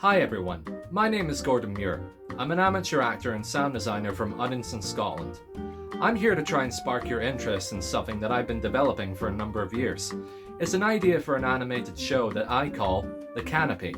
Hi everyone, my name is Gordon Muir. I'm an amateur actor and sound designer from Uddingston, Scotland. I'm here to try and spark your interest in something that I've been developing for a number of years. It's an idea for an animated show that I call The Canopy.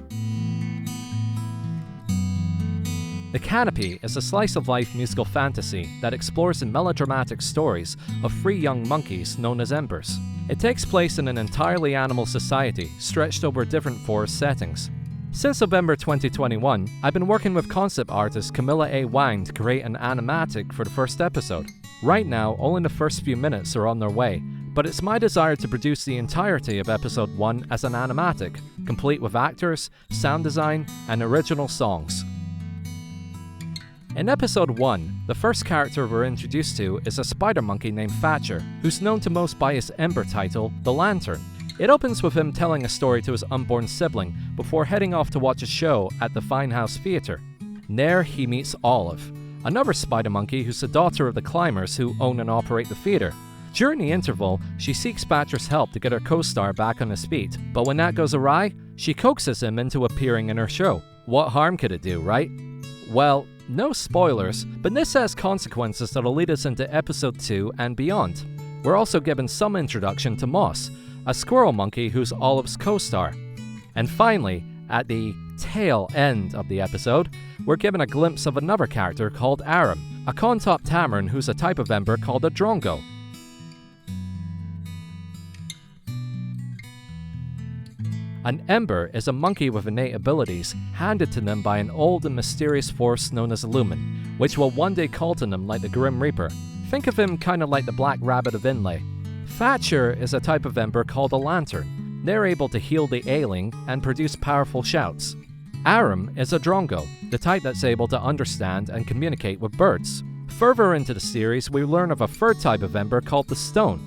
The Canopy is a slice-of-life musical fantasy that explores the melodramatic stories of three young monkeys known as embers. It takes place in an entirely animal society stretched over different forest settings. Since November 2021, I've been working with concept artist Camila A Wang to create an animatic for the first episode. Right now, only the first few minutes are on their way, but it's my desire to produce the entirety of episode 1 as an animatic, complete with actors, sound design, and original songs. In episode 1, the first character we're introduced to is a spider monkey named Thatcher, who's known to most by his Ember title, The Lantern. It opens with him telling a story to his unborn sibling before heading off to watch a show at the Fine House Theatre. There he meets Olive, another spider monkey who's the daughter of the climbers who own and operate the theatre. During the interval, she seeks Thatcher's help to get her co-star back on his feet, but when that goes awry, she coaxes him into appearing in her show. What harm could it do, right? Well, no spoilers, but this has consequences that'll lead us into episode 2 and beyond. We're also given some introduction to Moss, a squirrel monkey who's Olive's co-star. And finally, at the tail end of the episode, we're given a glimpse of another character called Aram, a corn-top tamarin who's a type of ember called a drongo. An ember is a monkey with innate abilities handed to them by an old and mysterious force known as Lumen, which will one day call to them like the Grim Reaper. Think of him kind of like the Black Rabbit of Inlay. Thatcher is a type of ember called a lantern. They're able to heal the ailing and produce powerful shouts. Aram is a drongo, the type that's able to understand and communicate with birds. Further into the series, we learn of a third type of ember called the stone.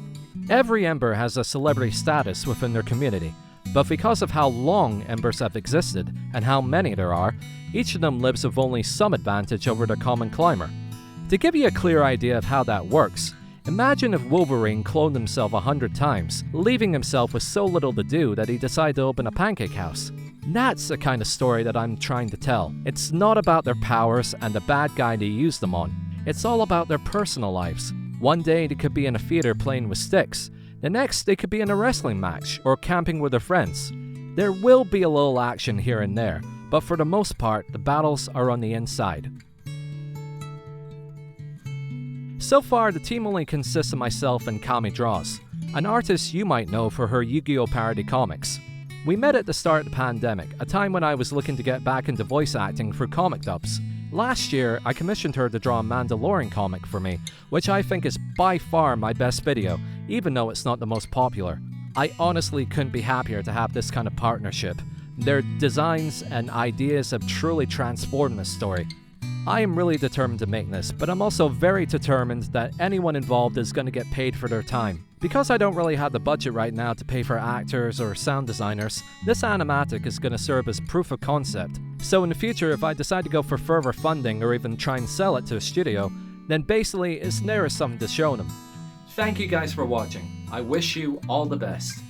Every ember has a celebrity status within their community, but because of how long embers have existed and how many there are, each of them lives with only some advantage over the common climber. To give you a clear idea of how that works, imagine if Wolverine cloned himself 100 times, leaving himself with so little to do that he decided to open a pancake house. That's the kind of story that I'm trying to tell. It's not about their powers and the bad guy they use them on. It's all about their personal lives. One day they could be in a theater playing with sticks. The next they could be in a wrestling match or camping with their friends. There will be a little action here and there, but for the most part, the battles are on the inside. So far, the team only consists of myself and Kami Draws, an artist you might know for her Yu-Gi-Oh! Parody comics. We met at the start of the pandemic, a time when I was looking to get back into voice acting through comic dubs. Last year, I commissioned her to draw a Mandalorian comic for me, which I think is by far my best video, even though it's not the most popular. I honestly couldn't be happier to have this kind of partnership. Their designs and ideas have truly transformed this story. I am really determined to make this, but I'm also very determined that anyone involved is going to get paid for their time. Because I don't really have the budget right now to pay for actors or sound designers, this animatic is going to serve as proof of concept. So in the future, if I decide to go for further funding or even try and sell it to a studio, then basically it's there is something to show them. Thank you guys for watching. I wish you all the best.